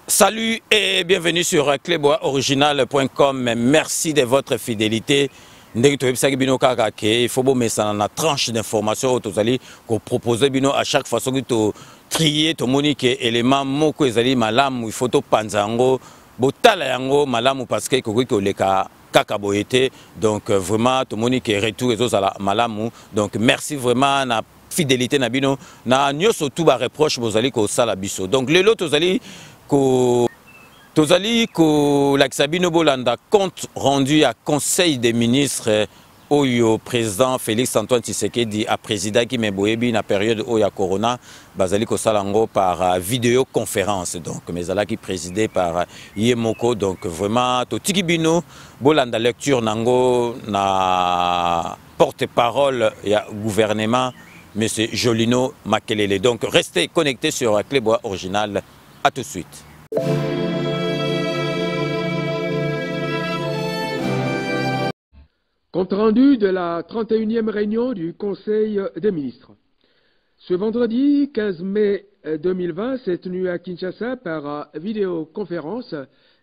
Salut et bienvenue sur cleboisoriginal.com. Merci de votre fidélité. Il faut que une tranche d'informations que proposer à chaque fois que tu trier ton monique élément moko ezali malamu il faut to panzango botala yango malamu parce que ko leka kaka boyete donc vraiment ton monique retour ezozala malamu donc merci vraiment na fidélité na bino na nyoso tout ba reproche bozali ko sala biso donc lelo tozali ko l'axabino bolanda compte rendu à conseil des ministres au président Félix Antoine Tshisekedi a président qui m'eboyebi na période où il y a corona bazali ko salango par vidéoconférence donc mais ala qui présidé par Yemoko donc vraiment to tikibino bolanda lecture nango na porte-parole ya gouvernement monsieur Jolino Makelele donc restez connectés sur Clébois Original. À tout de suite. Compte rendu de la 31e réunion du Conseil des ministres. Ce vendredi 15 mai 2020 s'est tenue à Kinshasa par vidéoconférence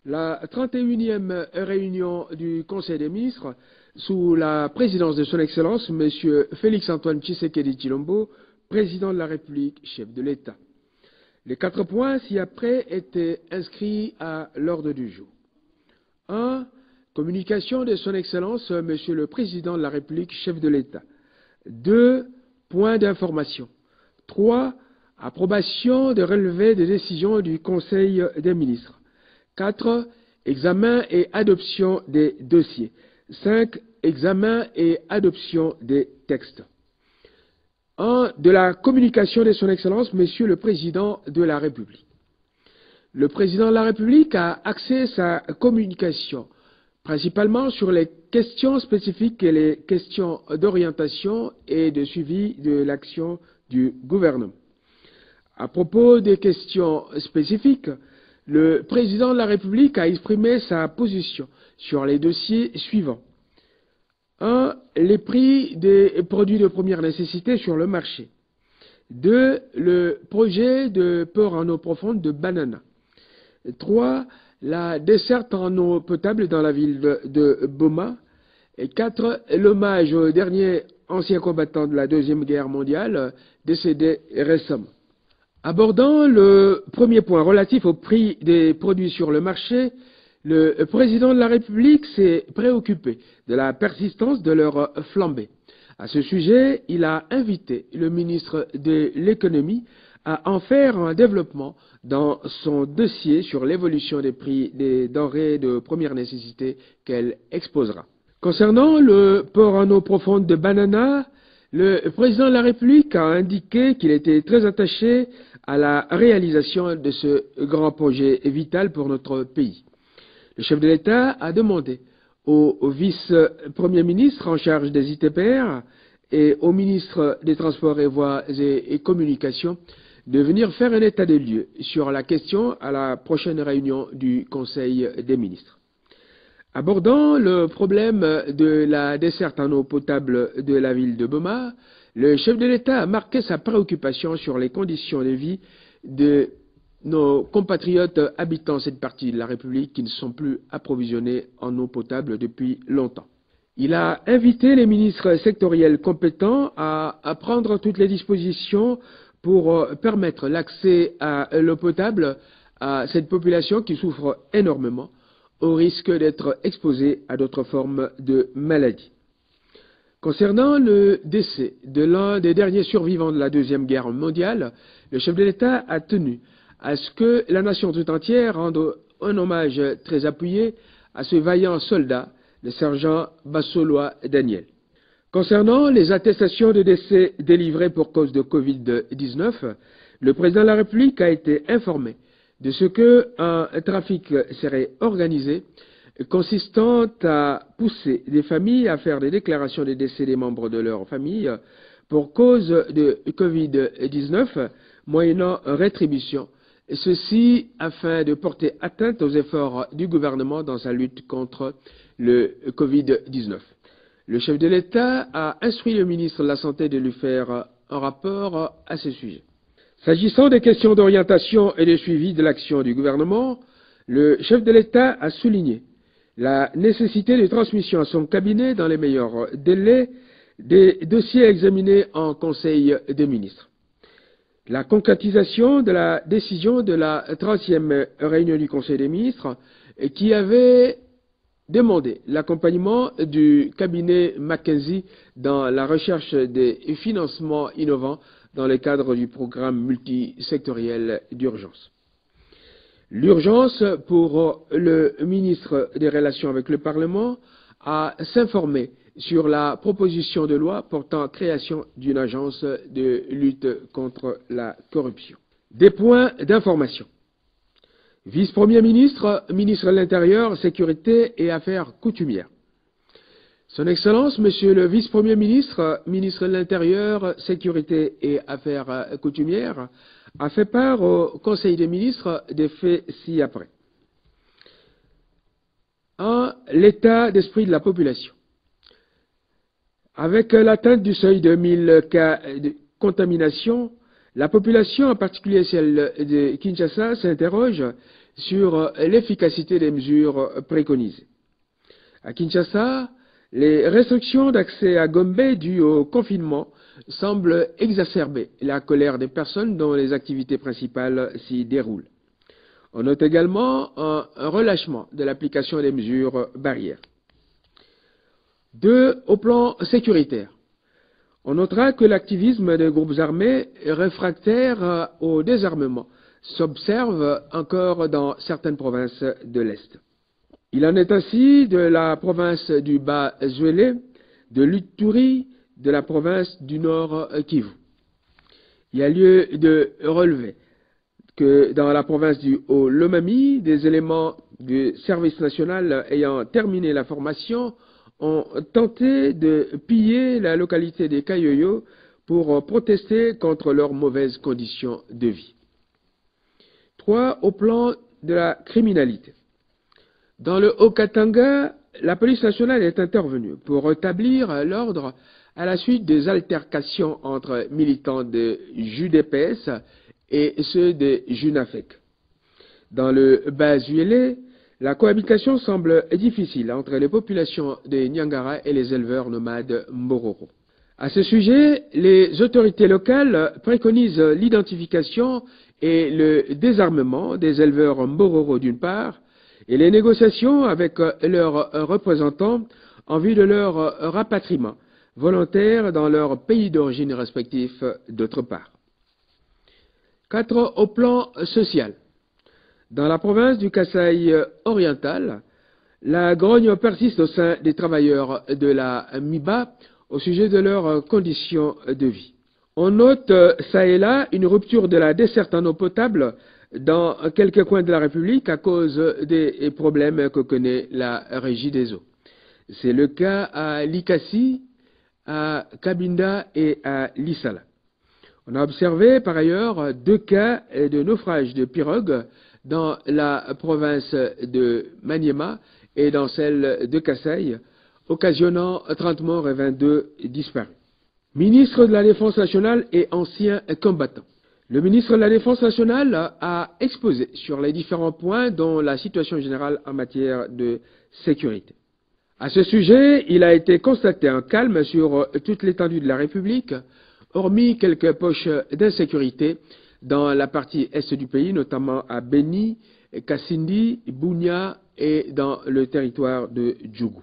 la 31e réunion du Conseil des ministres sous la présidence de son Excellence M. Félix Antoine Tshisekedi Tshilombo, président de la République, chef de l'État. Les 4 points ci-après étaient inscrits à l'ordre du jour. 1. Communication de son Excellence, Monsieur le Président de la République, chef de l'État. 2. Points d'information. 3. Approbation de relevé des décisions du Conseil des ministres. 4. Examen et adoption des dossiers. 5. Examen et adoption des textes. 1. De la communication de son Excellence, Monsieur le Président de la République. Le Président de la République a axé sa communication principalement sur les questions spécifiques et les questions d'orientation et de suivi de l'action du gouvernement. À propos des questions spécifiques, le Président de la République a exprimé sa position sur les dossiers suivants. 1. Les prix des produits de première nécessité sur le marché. 2. Le projet de port en eau profonde de Banana. 3. La desserte en eau potable dans la ville de Boma. Et 4. L'hommage au dernier ancien combattant de la Deuxième Guerre mondiale, décédé récemment. Abordant le premier point relatif au prix des produits sur le marché, le Président de la République s'est préoccupé de la persistance de leur flambée. À ce sujet, il a invité le ministre de l'Économie à en faire un développement dans son dossier sur l'évolution des prix des denrées de première nécessité qu'elle exposera. Concernant le port en eau profonde de Banana, le Président de la République a indiqué qu'il était très attaché à la réalisation de ce grand projet vital pour notre pays. Le chef de l'État a demandé au vice-premier ministre en charge des ITPR et au ministre des Transports et Voies et Communications de venir faire un état des lieux sur la question à la prochaine réunion du Conseil des ministres. Abordant le problème de la desserte en eau potable de la ville de Boma, le chef de l'État a marqué sa préoccupation sur les conditions de vie de nos compatriotes habitant cette partie de la République qui ne sont plus approvisionnés en eau potable depuis longtemps. Il a invité les ministres sectoriels compétents à prendre toutes les dispositions pour permettre l'accès à l'eau potable à cette population qui souffre énormément au risque d'être exposée à d'autres formes de maladies. Concernant le décès de l'un des derniers survivants de la Deuxième Guerre mondiale, le chef de l'État a tenu à ce que la nation tout entière rende un hommage très appuyé à ce vaillant soldat, le sergent Bassolois Daniel. Concernant les attestations de décès délivrées pour cause de Covid-19, le président de la République a été informé de ce qu'un trafic serait organisé consistant à pousser des familles à faire des déclarations de décès des membres de leur famille pour cause de Covid-19, moyennant rétribution ceci afin de porter atteinte aux efforts du gouvernement dans sa lutte contre le Covid-19. Le chef de l'État a instruit le ministre de la Santé de lui faire un rapport à ce sujet. S'agissant des questions d'orientation et de suivi de l'action du gouvernement, le chef de l'État a souligné la nécessité de transmission à son cabinet dans les meilleurs délais des dossiers examinés en Conseil des ministres. La concrétisation de la décision de la 30e réunion du Conseil des ministres qui avait demandé l'accompagnement du cabinet McKinsey dans la recherche des financements innovants dans le cadre du programme multisectoriel d'urgence. L'urgence pour le ministre des Relations avec le Parlement à s'informer sur la proposition de loi portant création d'une agence de lutte contre la corruption. Des points d'information. Vice-premier ministre, ministre de l'Intérieur, Sécurité et Affaires coutumières. Son Excellence, Monsieur le Vice-premier ministre, ministre de l'Intérieur, Sécurité et Affaires coutumières, a fait part au Conseil des ministres des faits ci-après. 1. L'état d'esprit de la population. Avec l'atteinte du seuil de 1000 cas de contamination, la population, en particulier celle de Kinshasa, s'interroge sur l'efficacité des mesures préconisées. À Kinshasa, les restrictions d'accès à Gombe dues au confinement semblent exacerber la colère des personnes dont les activités principales s'y déroulent. On note également un relâchement de l'application des mesures barrières. 2. Au plan sécuritaire, on notera que l'activisme des groupes armés réfractaires au désarmement s'observe encore dans certaines provinces de l'Est. Il en est ainsi de la province du Bas-Zuélé, de l'Uturi, de la province du Nord Kivu. Il y a lieu de relever que dans la province du Haut-Lomami, des éléments du service national ayant terminé la formation ont tenté de piller la localité des Kayoyo pour protester contre leurs mauvaises conditions de vie. 3. Au plan de la criminalité. Dans le Haut-Katanga, la police nationale est intervenue pour rétablir l'ordre à la suite des altercations entre militants de JUDPS et ceux de JUNAFEC. Dans le Bas-Zuélé, la cohabitation semble difficile entre les populations de Niangara et les éleveurs nomades Mbororo. À ce sujet, les autorités locales préconisent l'identification et le désarmement des éleveurs Mbororo d'une part, et les négociations avec leurs représentants en vue de leur rapatriement volontaire dans leurs pays d'origine respectifs d'autre part. 4. Au plan social. Dans la province du Kasaï oriental, la grogne persiste au sein des travailleurs de la MIBA au sujet de leurs conditions de vie. On note ça et là une rupture de la desserte en eau potable dans quelques coins de la République à cause des problèmes que connaît la Régie des eaux. C'est le cas à Likasi, à Kabinda et à Lissala. On a observé par ailleurs 2 cas de naufrage de pirogues dans la province de Maniema et dans celle de Kasaï, occasionnant 30 morts et 22 disparus. Ministre de la Défense nationale et ancien combattant. Le ministre de la Défense nationale a exposé sur les différents points dont la situation générale en matière de sécurité. À ce sujet, il a été constaté un calme sur toute l'étendue de la République, hormis quelques poches d'insécurité dans la partie est du pays, notamment à Beni, Kassindi, Bunia et dans le territoire de Djougou.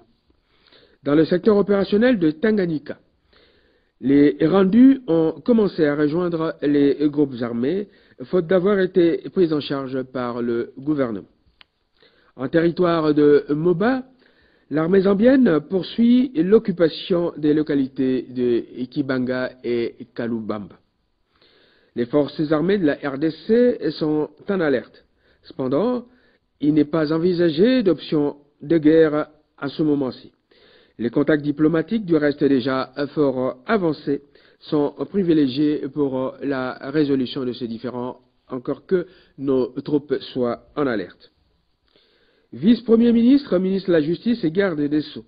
Dans le secteur opérationnel de Tanganyika, les rendus ont commencé à rejoindre les groupes armés, faute d'avoir été pris en charge par le gouvernement. En territoire de Moba, l'armée zambienne poursuit l'occupation des localités de Kibanga et Kalubamba. Les forces armées de la RDC sont en alerte. Cependant, il n'est pas envisagé d'option de guerre à ce moment-ci. Les contacts diplomatiques, du reste déjà fort avancés, sont privilégiés pour la résolution de ces différends encore que nos troupes soient en alerte. Vice-premier ministre, ministre de la Justice et garde des Sceaux.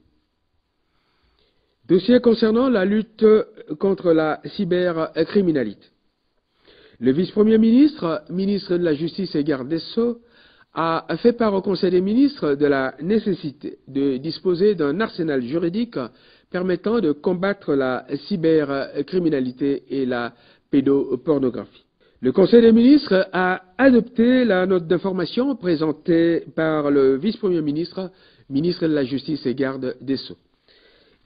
Dossier concernant la lutte contre la cybercriminalité. Le vice-premier ministre, ministre de la Justice et garde des Sceaux, a fait part au Conseil des ministres de la nécessité de disposer d'un arsenal juridique permettant de combattre la cybercriminalité et la pédopornographie. Le Conseil des ministres a adopté la note d'information présentée par le vice-premier ministre, ministre de la Justice et garde des Sceaux.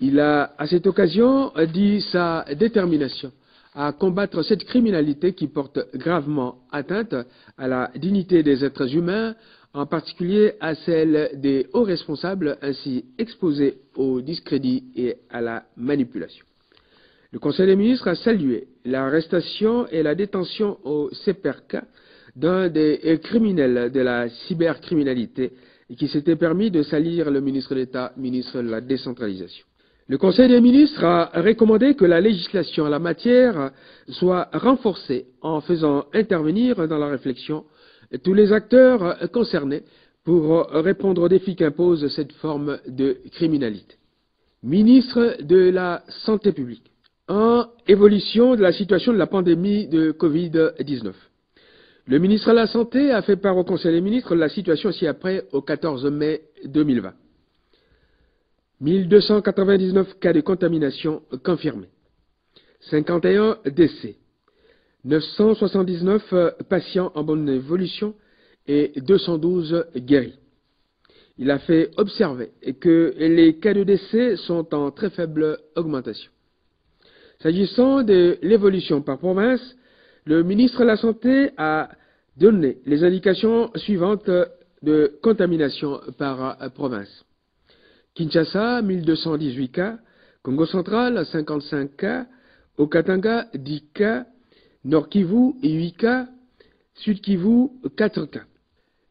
Il a, à cette occasion, dit sa détermination à combattre cette criminalité qui porte gravement atteinte à la dignité des êtres humains, en particulier à celle des hauts responsables ainsi exposés au discrédit et à la manipulation. Le Conseil des ministres a salué l'arrestation et la détention au CPRK d'un des criminels de la cybercriminalité qui s'était permis de salir le ministre d'État, ministre de la décentralisation. Le Conseil des ministres a recommandé que la législation en la matière soit renforcée en faisant intervenir dans la réflexion tous les acteurs concernés pour répondre aux défis qu'impose cette forme de criminalité. Ministre de la Santé publique. En évolution de la situation de la pandémie de Covid-19. Le ministre de la Santé a fait part au Conseil des ministres de la situation ci-après au 14 mai 2020. 1299 cas de contamination confirmés, 51 décès, 979 patients en bonne évolution et 212 guéris. Il a fait observer que les cas de décès sont en très faible augmentation. S'agissant de l'évolution par province, le ministre de la Santé a donné les indications suivantes de contamination par province. Kinshasa, 1218 cas, Congo central, 55 cas, au Katanga, 10 cas, Nord Kivu, 8 cas, Sud Kivu, 4 cas.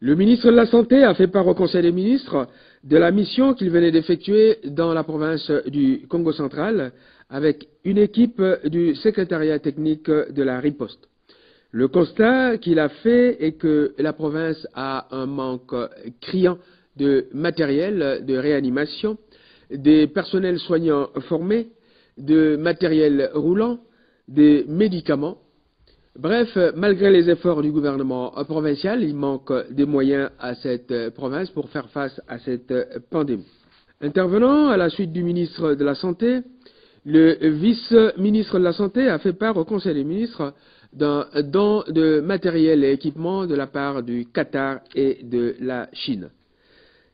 Le ministre de la Santé a fait part au Conseil des ministres de la mission qu'il venait d'effectuer dans la province du Congo central avec une équipe du secrétariat technique de la riposte. Le constat qu'il a fait est que la province a un manque criant de matériel de réanimation, des personnels soignants formés, de matériel roulant, des médicaments. Bref, malgré les efforts du gouvernement provincial, il manque des moyens à cette province pour faire face à cette pandémie. Intervenant à la suite du ministre de la Santé, le vice-ministre de la Santé a fait part au Conseil des ministres d'un don de matériel et équipement de la part du Qatar et de la Chine.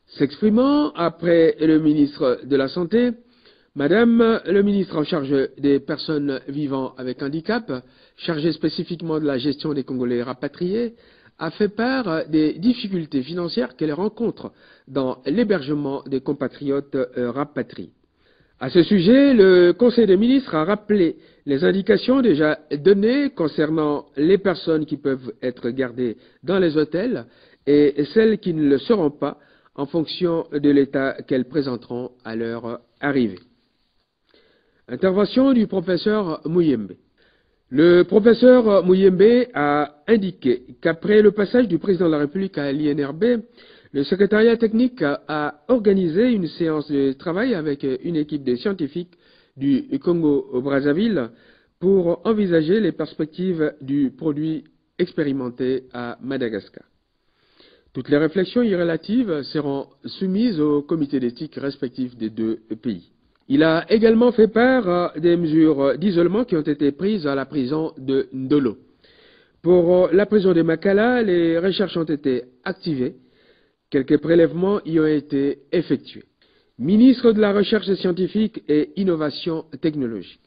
S'exprimant après le ministre de la Santé, Madame le ministre en charge des personnes vivant avec handicap, chargée spécifiquement de la gestion des Congolais rapatriés, a fait part des difficultés financières qu'elle rencontre dans l'hébergement des compatriotes rapatriés. À ce sujet, le Conseil des ministres a rappelé les indications déjà données concernant les personnes qui peuvent être gardées dans les hôtels et celles qui ne le seront pas en fonction de l'état qu'elles présenteront à leur arrivée. Intervention du professeur Muyembe. Le professeur Muyembe a indiqué qu'après le passage du président de la République à l'INRB, le secrétariat technique a organisé une séance de travail avec une équipe de scientifiques du Congo-Brazzaville pour envisager les perspectives du produit expérimenté à Madagascar. Toutes les réflexions y relatives seront soumises au comité d'éthique respectif des deux pays. Il a également fait part des mesures d'isolement qui ont été prises à la prison de Ndolo. Pour la prison de Makala, les recherches ont été activées. Quelques prélèvements y ont été effectués. Ministre de la Recherche scientifique et Innovation technologique.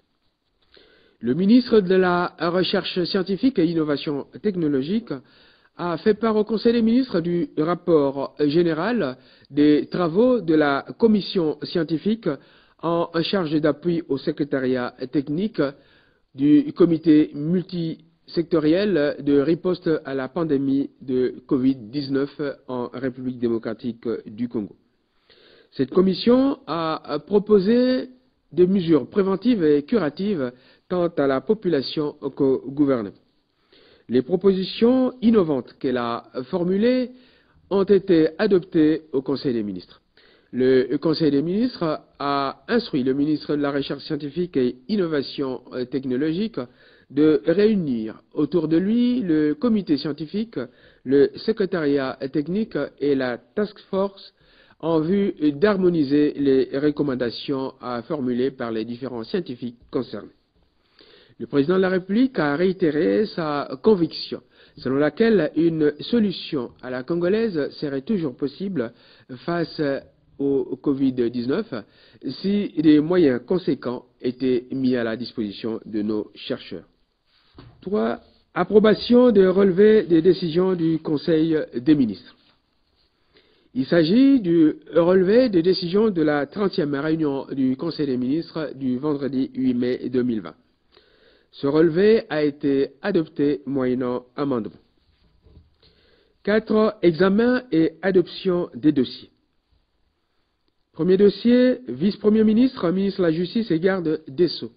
Le ministre de la Recherche scientifique et Innovation technologique a fait part au Conseil des ministres du rapport général des travaux de la commission scientifique en charge d'appui au secrétariat technique du comité multisectoriel de riposte à la pandémie de Covid-19 en République démocratique du Congo. Cette commission a proposé des mesures préventives et curatives tant à la population qu'au gouvernement. Les propositions innovantes qu'elle a formulées ont été adoptées au Conseil des ministres. Le Conseil des ministres a instruit le ministre de la Recherche scientifique et Innovation technologique de réunir autour de lui le comité scientifique, le secrétariat technique et la task force en vue d'harmoniser les recommandations à formuler par les différents scientifiques concernés. Le président de la République a réitéré sa conviction selon laquelle une solution à la congolaise serait toujours possible face au Covid-19 si des moyens conséquents étaient mis à la disposition de nos chercheurs. 3. Approbation des relevés des décisions du Conseil des ministres. Il s'agit du relevé des décisions de la 30e réunion du Conseil des ministres du vendredi 8 mai 2020. Ce relevé a été adopté moyennant amendement. 4. Examen et adoption des dossiers. Premier dossier, vice-premier ministre, ministre de la Justice et garde des Sceaux.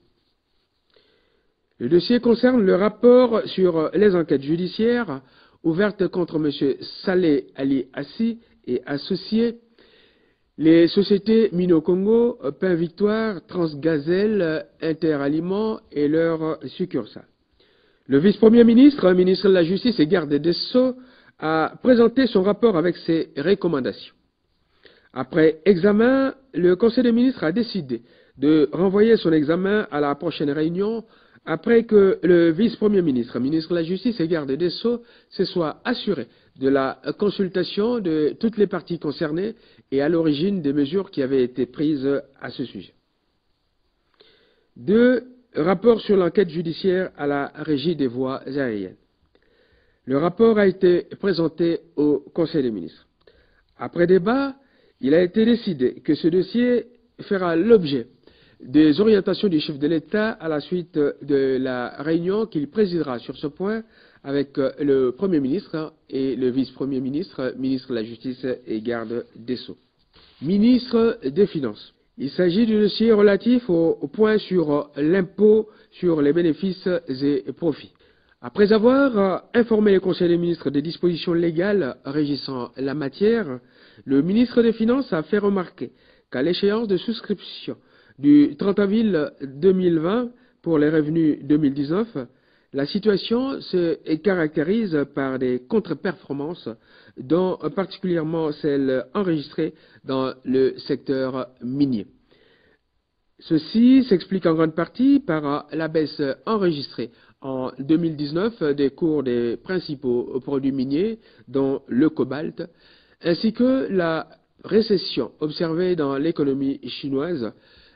Le dossier concerne le rapport sur les enquêtes judiciaires ouvertes contre M. Saleh Ali Assi et associés, les sociétés Mino-Congo, Pain Victoire, Transgazelle, Interaliments et leurs succursales. Le vice-premier ministre, ministre de la Justice et garde des Sceaux, a présenté son rapport avec ses recommandations. Après examen, le Conseil des ministres a décidé de renvoyer son examen à la prochaine réunion après que le vice-premier ministre, ministre de la Justice et garde des Sceaux, se soit assuré de la consultation de toutes les parties concernées et à l'origine des mesures qui avaient été prises à ce sujet. 2. Rapport sur l'enquête judiciaire à la Régie des voies aériennes. Le rapport a été présenté au Conseil des ministres. Après débat, il a été décidé que ce dossier fera l'objet des orientations du chef de l'État à la suite de la réunion qu'il présidera sur ce point avec le Premier ministre et le Vice-Premier ministre, ministre de la Justice et garde des Sceaux. Ministre des Finances. Il s'agit du dossier relatif au point sur l'impôt sur les bénéfices et profits. Après avoir informé le Conseil des ministres des dispositions légales régissant la matière, le ministre des Finances a fait remarquer qu'à l'échéance de souscription du 30 avril 2020 pour les revenus 2019, la situation se caractérise par des contre-performances, dont particulièrement celles enregistrées dans le secteur minier. Ceci s'explique en grande partie par la baisse enregistrée en 2019 des cours des principaux produits miniers, dont le cobalt, ainsi que la récession observée dans l'économie chinoise,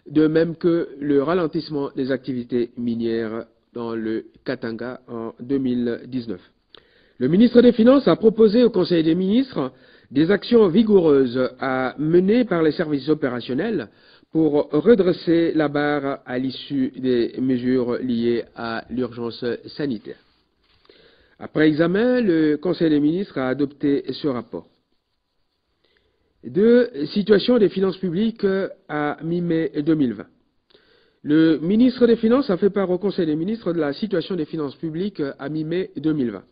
de même que le ralentissement des activités minières dans le Katanga en 2019. Le ministre des Finances a proposé au Conseil des ministres des actions vigoureuses à mener par les services opérationnels pour redresser la barre à l'issue des mesures liées à l'urgence sanitaire. Après examen, le Conseil des ministres a adopté ce rapport. 2. Situation des finances publiques à mi-mai 2020. Le ministre des Finances a fait part au Conseil des ministres de la situation des finances publiques à mi-mai 2020.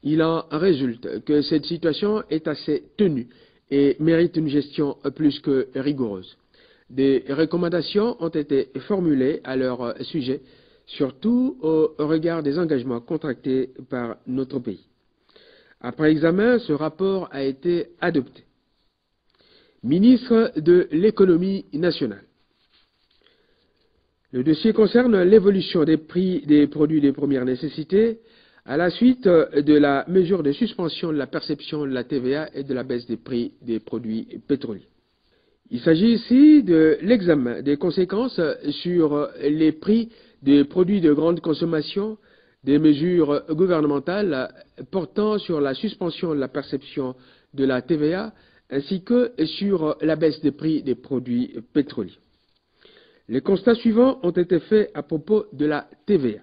Il en résulte que cette situation est assez tenue et mérite une gestion plus que rigoureuse. Des recommandations ont été formulées à leur sujet, surtout au regard des engagements contractés par notre pays. Après examen, ce rapport a été adopté. Ministre de l'économie nationale. Le dossier concerne l'évolution des prix des produits de première nécessité à la suite de la mesure de suspension de la perception de la TVA et de la baisse des prix des produits pétroliers. Il s'agit ici de l'examen des conséquences sur les prix des produits de grande consommation des mesures gouvernementales portant sur la suspension de la perception de la TVA ainsi que sur la baisse des prix des produits pétroliers. Les constats suivants ont été faits à propos de la TVA.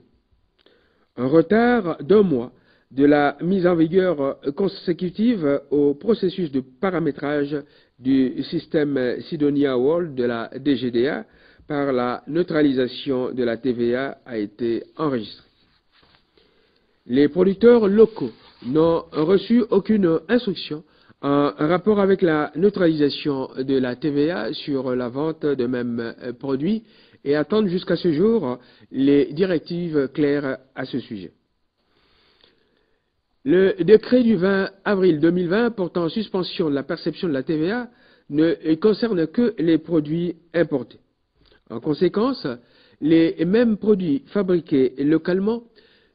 Un retard d'1 mois de la mise en vigueur consécutive au processus de paramétrage du système Sidonia World de la DGDA par la neutralisation de la TVA a été enregistré. Les producteurs locaux n'ont reçu aucune instruction en rapport avec la neutralisation de la TVA sur la vente de mêmes produits et attendent jusqu'à ce jour les directives claires à ce sujet. Le décret du 20 avril 2020 portant suspension de la perception de la TVA ne concerne que les produits importés. En conséquence, les mêmes produits fabriqués localement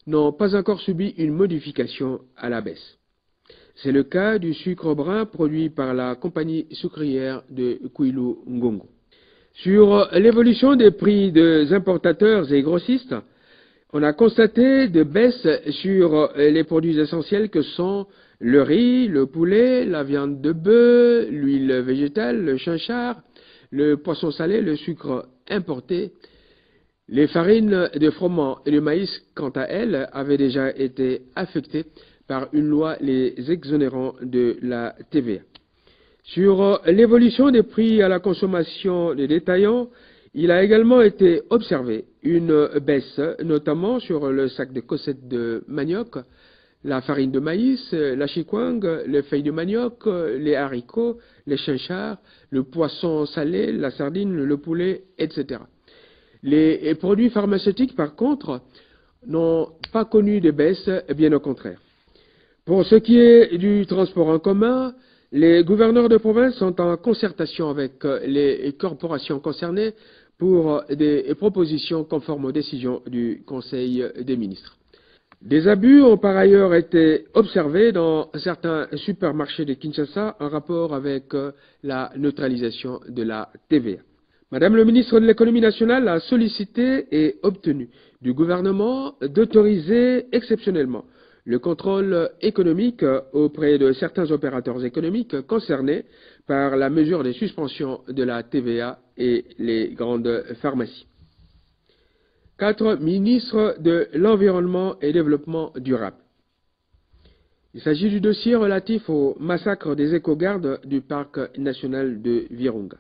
n'ont pas encore subi une modification à la baisse. C'est le cas du sucre brun produit par la compagnie sucrière de Kwilu Ngongo. Sur l'évolution des prix des importateurs et grossistes, on a constaté des baisses sur les produits essentiels que sont le riz, le poulet, la viande de bœuf, l'huile végétale, le chinchard, le poisson salé, le sucre importé. Les farines de froment et de maïs, quant à elles, avaient déjà été affectées par une loi les exonérant de la TVA. Sur l'évolution des prix à la consommation des détaillants, il a également été observé une baisse, notamment sur le sac de cossettes de manioc, la farine de maïs, la chikwang, les feuilles de manioc, les haricots, les chinchards, le poisson salé, la sardine, le poulet, etc. Les produits pharmaceutiques, par contre, n'ont pas connu de baisse, bien au contraire. Pour ce qui est du transport en commun, les gouverneurs de province sont en concertation avec les corporations concernées pour des propositions conformes aux décisions du Conseil des ministres. Des abus ont par ailleurs été observés dans certains supermarchés de Kinshasa en rapport avec la neutralisation de la TVA. Madame le ministre de l'Économie nationale a sollicité et obtenu du gouvernement d'autoriser exceptionnellement le contrôle économique auprès de certains opérateurs économiques concernés par la mesure de suspension de la TVA et les grandes pharmacies. 4. Ministre de l'Environnement et Développement durable. Il s'agit du dossier relatif au massacre des éco-gardes du parc national de Virunga.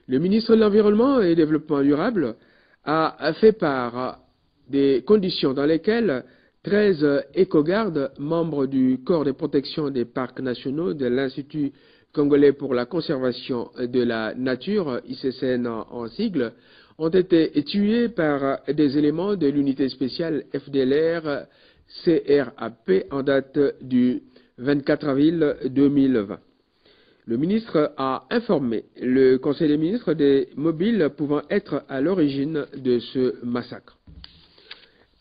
Le ministre de l'Environnement et du Développement durable a fait part des conditions dans lesquelles 13 éco-gardes, membres du corps de protection des parcs nationaux de l'Institut congolais pour la conservation de la nature, ICCN en sigle, ont été tués par des éléments de l'unité spéciale FDLR CRAP en date du 24 avril 2020. Le ministre a informé le Conseil des ministres des mobiles pouvant être à l'origine de ce massacre.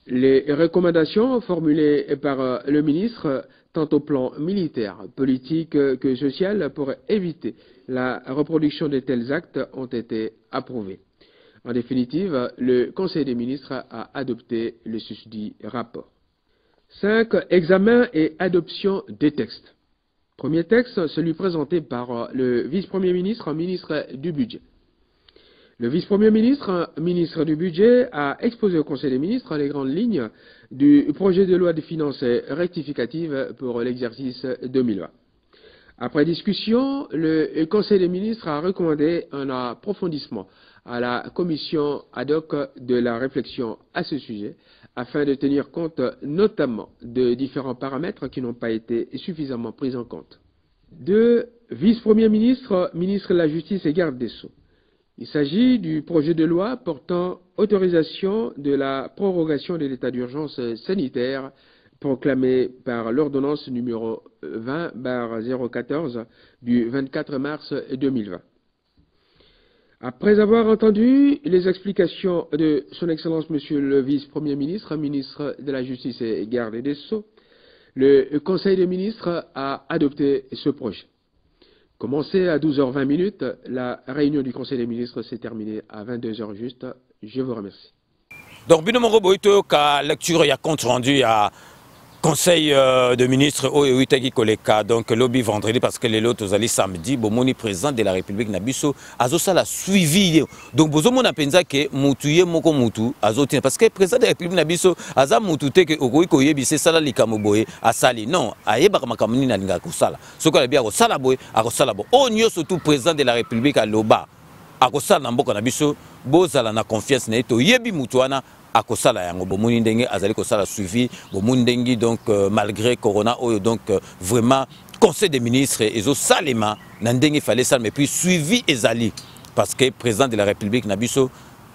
Les recommandations formulées par le ministre, tant au plan militaire, politique que social, pour éviter la reproduction de tels actes, ont été approuvées. En définitive, le Conseil des ministres a adopté le susdit rapport. 5. Examen et adoption des textes. Premier texte, celui présenté par le vice-premier ministre, ministre du Budget. Le vice-premier ministre, ministre du Budget, a exposé au Conseil des ministres les grandes lignes du projet de loi de finances rectificative pour l'exercice 2020. Après discussion, le Conseil des ministres a recommandé un approfondissement à la commission ad hoc de la réflexion à ce sujet, afin de tenir compte notamment de différents paramètres qui n'ont pas été suffisamment pris en compte. 2. Vice-premier ministre, ministre de la Justice et garde des Sceaux. Il s'agit du projet de loi portant autorisation de la prorogation de l'état d'urgence sanitaire proclamé par l'ordonnance numéro 20/014 du 24 mars 2020. Après avoir entendu les explications de son Excellence Monsieur le Vice-Premier ministre, ministre de la Justice et garde des Sceaux, le Conseil des ministres a adopté ce projet. Commencé à 12h20, la réunion du Conseil des ministres s'est terminée à 22h juste. Je vous remercie. Donc, bino moko boito ka lecture ya compte rendu ya Conseil de ministres au Uitaki Koleka, donc lobby vendredi parce que les lots aux alliés samedi, Bomoni président de la République Nabiso, Azosa l'a suivi. Donc Bozomo n'a pensé que Moutouye Moko Moutou, Azotien, parce que le président de la République Nabiso, Aza Moutouté que Okoye Bisse Sala Likamoboye, Asali, non, Ayeba Makamuni Nalinga Kosala. Ce qu'on a bien à Rosala Boye, à Rosala Boye. On y a surtout président de la République à Loba. À Rosala Namboka Nabiso, Bozala na confiance Neto, Yebi Moutouana, akosala yango bomoni ndenge azali kosala suivi bomoni ndenge donc malgré corona oyo donc vraiment conseil des ministres ezo salema na ndenge fallait ça mais puis suivi ezali parce que président de la République nabiso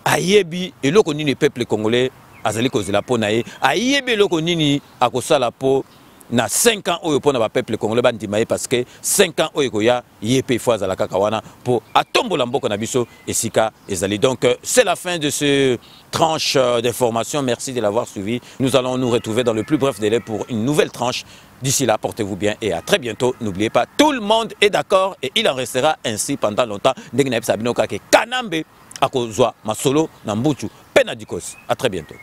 ayebi eloko nini peuple congolais azali kozela po na ye ayebi eloko nini akosala po na 5 ans oyo pona ba peuple congolais bandima ye parce que 5 ans oyo koya yepe fois za la kakawana pour atombola mboko na biso esika ezali. Donc c'est la fin de ce tranche d'information. Merci de l'avoir suivi. Nous allons nous retrouver dans le plus bref délai pour une nouvelle tranche. D'ici là, portez-vous bien et à très bientôt. N'oubliez pas, tout le monde est d'accord et il en restera ainsi pendant longtemps. Ndenge sabino kake kanambe akozwa masolo na mbuchu penadikos. À très bientôt.